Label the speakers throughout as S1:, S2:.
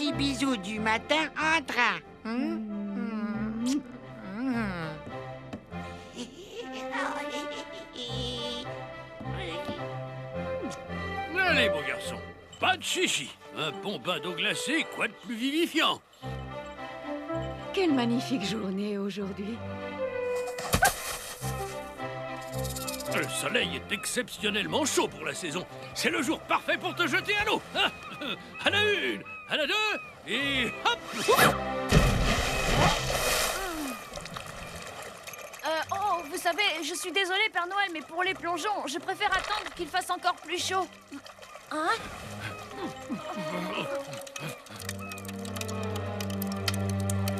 S1: petit bisou du matin en train.
S2: Allez, mon garçon, pas de chichi. Un bon bain d'eau glacée, quoi de plus vivifiant?
S3: Quelle magnifique journée aujourd'hui.
S2: Le soleil est exceptionnellement chaud pour la saison. C'est le jour parfait pour te jeter à l'eau. Hein? À la une, à la deux, et hop!
S4: Oh, vous savez, je suis désolée, Père Noël, mais pour les plongeons, je préfère attendre qu'il fasse encore plus chaud. Hein?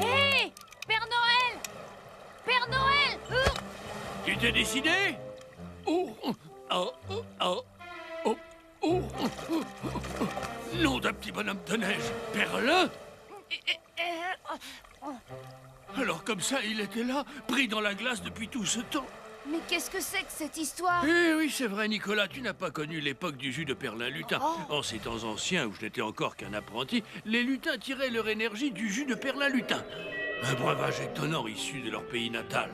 S4: Hé! Père Noël! Père Noël!
S2: Tu t'es décidé? Oh, oh, oh, oh, oh, oh, oh. Nom d'un petit bonhomme de neige, Perlin? Alors comme ça, il était là, pris dans la glace depuis tout ce temps.
S4: Mais qu'est-ce que c'est que cette histoire?
S2: Eh oui, c'est vrai, Nicolas, tu n'as pas connu l'époque du jus de Perlin-Lutin. En ces temps anciens, où je n'étais encore qu'un apprenti, les lutins tiraient leur énergie du jus de Perlin-Lutin. Un breuvage étonnant issu de leur pays natal.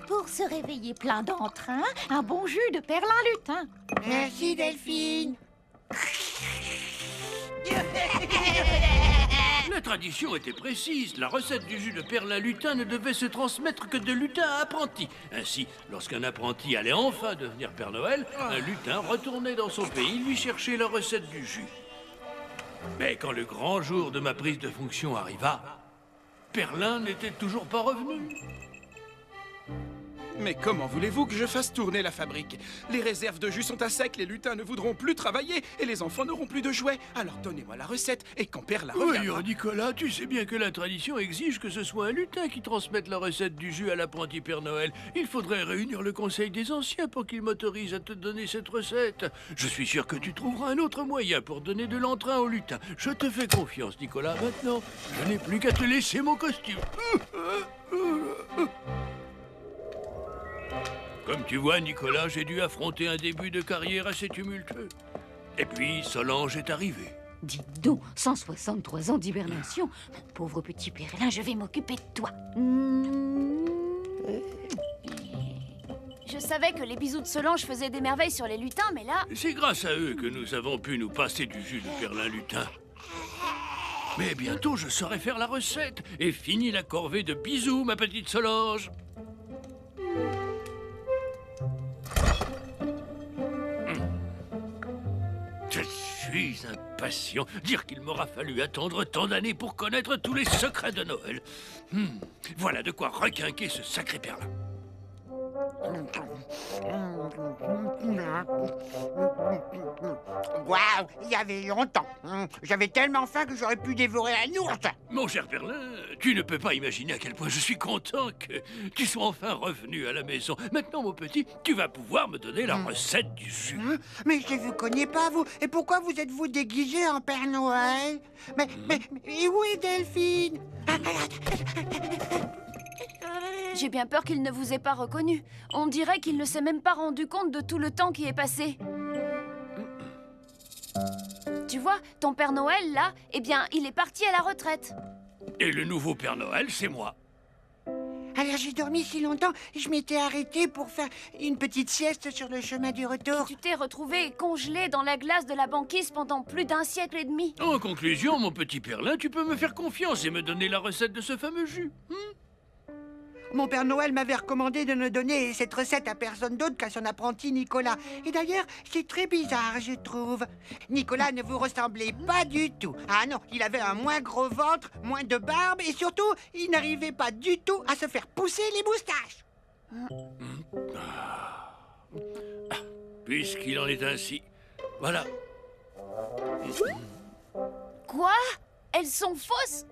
S5: Pour se réveiller plein d'entrain, un bon jus de perlin-lutin.
S1: Merci, Delphine.
S2: La tradition était précise. La recette du jus de Perlin-Lutin ne devait se transmettre que de lutin à apprenti. Ainsi, lorsqu'un apprenti allait enfin devenir Père Noël, un lutin retournait dans son pays lui chercher la recette du jus. Mais quand le grand jour de ma prise de fonction arriva, Perlin n'était toujours pas revenu.
S6: Mais comment voulez-vous que je fasse tourner la fabrique? Les réserves de jus sont à sec, les lutins ne voudront plus travailler et les enfants n'auront plus de jouets. Alors donnez-moi la recette et quand Perlin reviendra...
S2: Oui, Nicolas, tu sais bien que la tradition exige que ce soit un lutin qui transmette la recette du jus à l'apprenti Père Noël. Il faudrait réunir le conseil des anciens pour qu'il m'autorise à te donner cette recette. Je suis sûr que tu trouveras un autre moyen pour donner de l'entrain au lutin. Je te fais confiance, Nicolas. Maintenant, je n'ai plus qu'à te laisser mon costume. Comme tu vois, Nicolas, j'ai dû affronter un début de carrière assez tumultueux. Et puis, Solange est arrivée.
S3: Dites donc, 163 ans d'hibernation. Mon pauvre petit Perlin, je vais m'occuper de toi.
S4: Je savais que les bisous de Solange faisaient des merveilles sur les lutins, mais là...
S2: C'est grâce à eux que nous avons pu nous passer du jus de Perlin-Lutin. Mais bientôt, je saurai faire la recette. Et fini la corvée de bisous, ma petite Solange. Je suis impatient. Dire qu'il m'aura fallu attendre tant d'années pour connaître tous les secrets de Noël. Voilà de quoi requinquer ce sacré Perlin.
S1: Waouh, il y avait longtemps. J'avais tellement faim que j'aurais pu dévorer un ours.
S2: Mon cher Perlin, tu ne peux pas imaginer à quel point je suis content que tu sois enfin revenu à la maison. Maintenant, mon petit, tu vas pouvoir me donner la recette du jus.
S1: Mais je ne vous connais pas, vous. Et pourquoi vous êtes-vous déguisé en Père Noël? Mais où est Delphine?
S4: J'ai bien peur qu'il ne vous ait pas reconnu. On dirait qu'il ne s'est même pas rendu compte de tout le temps qui est passé. Tu vois, ton Père Noël, là, eh bien, il est parti à la retraite.
S2: Et le nouveau Père Noël, c'est moi.
S1: Alors j'ai dormi si longtemps, je m'étais arrêté pour faire une petite sieste sur le chemin du retour.
S4: Tu t'es retrouvé congelé dans la glace de la banquise pendant plus d'un siècle et demi.
S2: En conclusion, mon petit Perlin, tu peux me faire confiance et me donner la recette de ce fameux jus.
S1: Mon Père Noël m'avait recommandé de ne donner cette recette à personne d'autre qu'à son apprenti Nicolas. Et d'ailleurs, c'est très bizarre, je trouve. Nicolas ne vous ressemblait pas du tout. Ah non, il avait un moins gros ventre, moins de barbe et surtout, il n'arrivait pas du tout à se faire pousser les moustaches.
S2: Puisqu'il en est ainsi, voilà.
S4: Quoi? Elles sont fausses?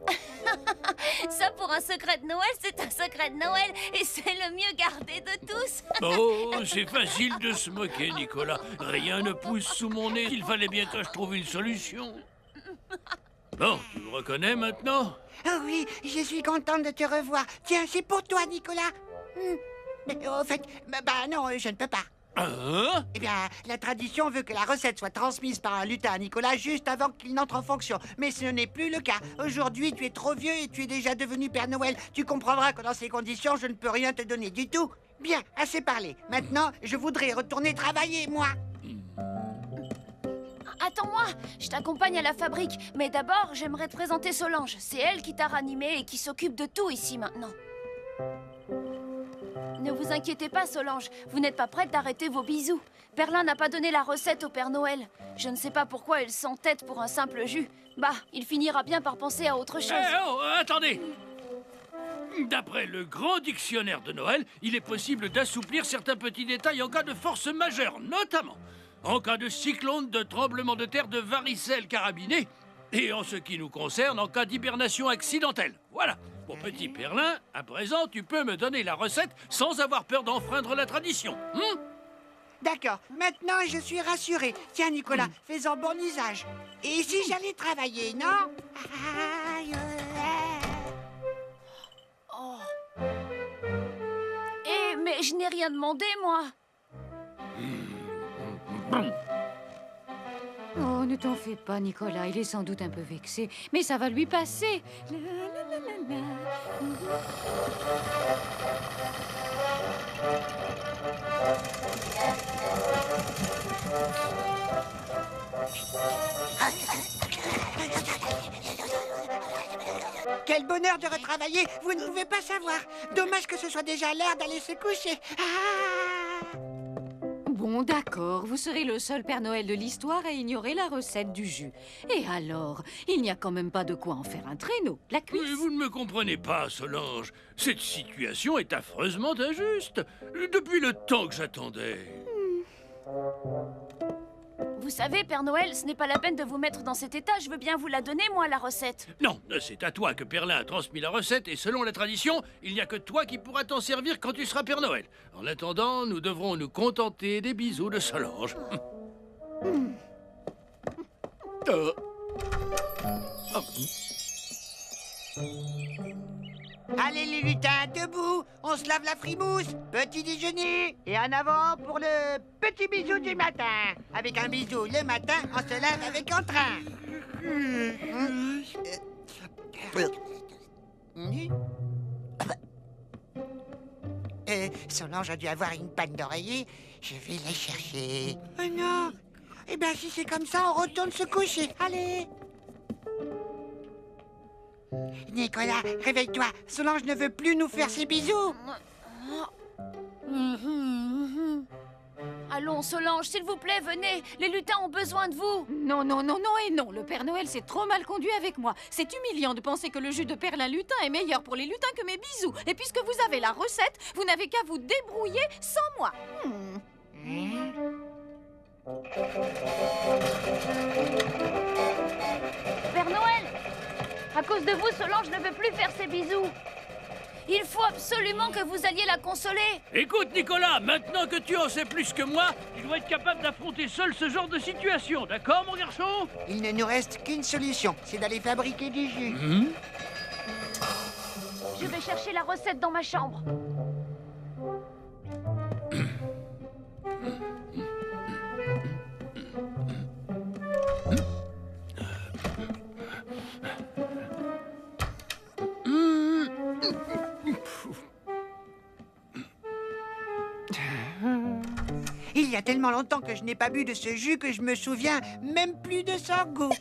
S4: Ça, pour un secret de Noël, c'est un secret de Noël. Et c'est le mieux gardé de tous.
S2: Oh, c'est facile de se moquer, Nicolas. Rien ne pousse sous mon nez. Il fallait bien que je trouve une solution. Bon, tu me reconnais maintenant?
S1: Oh oui, je suis contente de te revoir. Tiens, c'est pour toi, Nicolas. Mais au fait, bah non, je ne peux pas.
S2: Hein?
S1: Eh bien, la tradition veut que la recette soit transmise par un lutin à Nicolas juste avant qu'il n'entre en fonction. Mais ce n'est plus le cas. Aujourd'hui, tu es trop vieux et tu es déjà devenu Père Noël. Tu comprendras que dans ces conditions, je ne peux rien te donner du tout. Bien, assez parlé. Maintenant, je voudrais retourner travailler, moi.
S4: Attends-moi, je t'accompagne à la fabrique. Mais d'abord, j'aimerais te présenter Solange. C'est elle qui t'a ranimé et qui s'occupe de tout ici maintenant. Ne vous inquiétez pas, Solange. Vous n'êtes pas prête d'arrêter vos bisous. Perlin n'a pas donné la recette au Père Noël. Je ne sais pas pourquoi il s'entête pour un simple jus. Bah, il finira bien par penser à autre chose.
S2: Attendez! D'après le grand dictionnaire de Noël, il est possible d'assouplir certains petits détails en cas de force majeure, notamment en cas de cyclone, de tremblement de terre, de varicelle carabinée, et en ce qui nous concerne, en cas d'hibernation accidentelle. Voilà. Mon petit Perlin, à présent, tu peux me donner la recette sans avoir peur d'enfreindre la tradition.
S1: D'accord, maintenant je suis rassuré. Tiens, Nicolas, fais-en bon usage. Et si j'allais travailler, non? Aïe,
S4: Oh. Eh, mais je n'ai rien demandé, moi.
S3: Oh, ne t'en fais pas, Nicolas. Il est sans doute un peu vexé, mais ça va lui passer. La, la, la, la,
S1: Quel bonheur de retravailler, vous ne pouvez pas savoir. Dommage que ce soit déjà l'heure d'aller se coucher. Ah!
S3: Bon, d'accord, vous serez le seul Père Noël de l'histoire à ignorer la recette du jus. Et alors, il n'y a quand même pas de quoi en faire un traîneau. La
S2: Mais
S3: cuisse.
S2: vous ne me comprenez pas, Solange. Cette situation est affreusement injuste. Depuis le temps que j'attendais.
S4: Vous savez, Père Noël, ce n'est pas la peine de vous mettre dans cet état. Je veux bien vous la donner, moi, la recette.
S2: Non, c'est à toi que Perlin a transmis la recette et selon la tradition, il n'y a que toi qui pourras t'en servir quand tu seras Père Noël. En attendant, nous devrons nous contenter des bisous de Solange.
S1: Allez les lutins, debout, on se lave la frimousse, petit déjeuner, et en avant pour le petit bisou du matin. Avec un bisou le matin, on se lave avec entrain. Solange a dû avoir une panne d'oreiller, je vais la chercher. Oh non, eh bien si c'est comme ça, on retourne se coucher, allez. Nicolas, réveille-toi. Solange ne veut plus nous faire ses bisous.
S4: Allons, Solange, s'il vous plaît, venez. Les lutins ont besoin de vous.
S3: Non, non, non, non et non. Le Père Noël s'est trop mal conduit avec moi. C'est humiliant de penser que le jus de Perlin lutin est meilleur pour les lutins que mes bisous. Et puisque vous avez la recette, vous n'avez qu'à vous débrouiller sans moi.
S4: Père Noël, à cause de vous, Solange ne veut plus faire ses bisous. Il faut absolument que vous alliez la consoler.
S2: Écoute, Nicolas, maintenant que tu en sais plus que moi, tu dois être capable d'affronter seul ce genre de situation, d'accord, mon garçon?
S1: Il ne nous reste qu'une solution, c'est d'aller fabriquer du jus.
S4: Je vais chercher la recette dans ma chambre.
S1: Il y a tellement longtemps que je n'ai pas bu de ce jus que je me souviens même plus de son goût.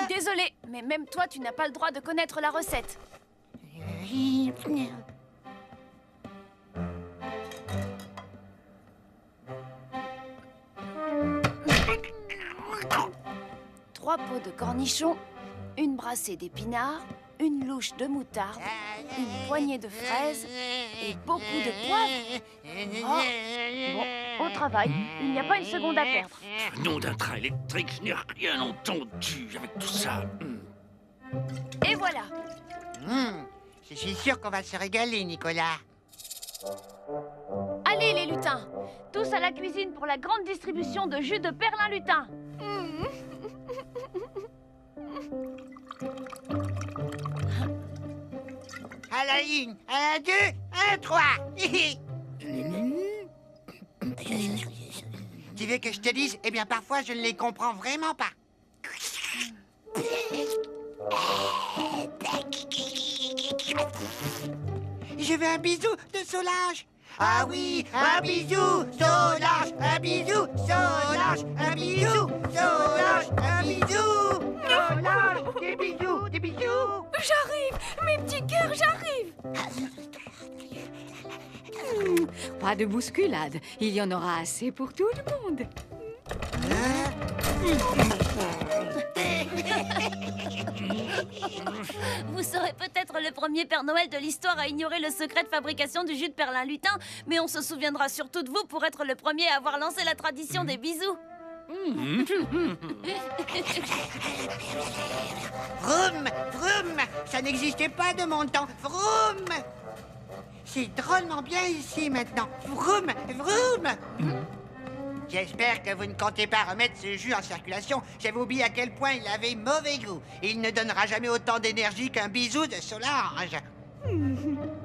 S4: Désolée, mais même toi, tu n'as pas le droit de connaître la recette. Trois pots de cornichons, une brassée d'épinards, une louche de moutarde, une poignée de fraises et beaucoup de poivre. Bon, au travail, il n'y a pas une seconde à perdre.
S2: Nom d'un train électrique, je n'ai rien entendu avec tout ça.
S4: Et voilà.
S1: Je suis sûr qu'on va se régaler, Nicolas.
S4: Allez les lutins, tous à la cuisine pour la grande distribution de jus de Perlin lutin.
S1: À la une, à la deux, à la trois. veux que je te dise? Eh bien, parfois, je ne les comprends vraiment pas. Je veux un bisou de Solange. Ah oui, un bisou, Solange, un bisou, Solange, un bisou, Solange, un bisou, Solange, des bisous, des bisous.
S3: J'arrive, mes petits cœurs, j'arrive. Pas de bousculade, il y en aura assez pour tout le monde.
S4: Vous serez peut-être le premier Père Noël de l'histoire à ignorer le secret de fabrication du jus de perlin-lutin, mais on se souviendra surtout de vous pour être le premier à avoir lancé la tradition des bisous.
S1: Vroom, vroom, ça n'existait pas de mon temps. Vroom. C'est drôlement bien ici maintenant. Vroom, vroom. J'espère que vous ne comptez pas remettre ce jus en circulation. J'avais oublié à quel point il avait mauvais goût. Il ne donnera jamais autant d'énergie qu'un bisou de Solange.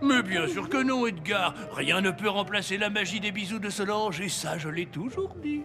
S2: Mais bien sûr que non, Edgar. Rien ne peut remplacer la magie des bisous de Solange, et ça, je l'ai toujours dit.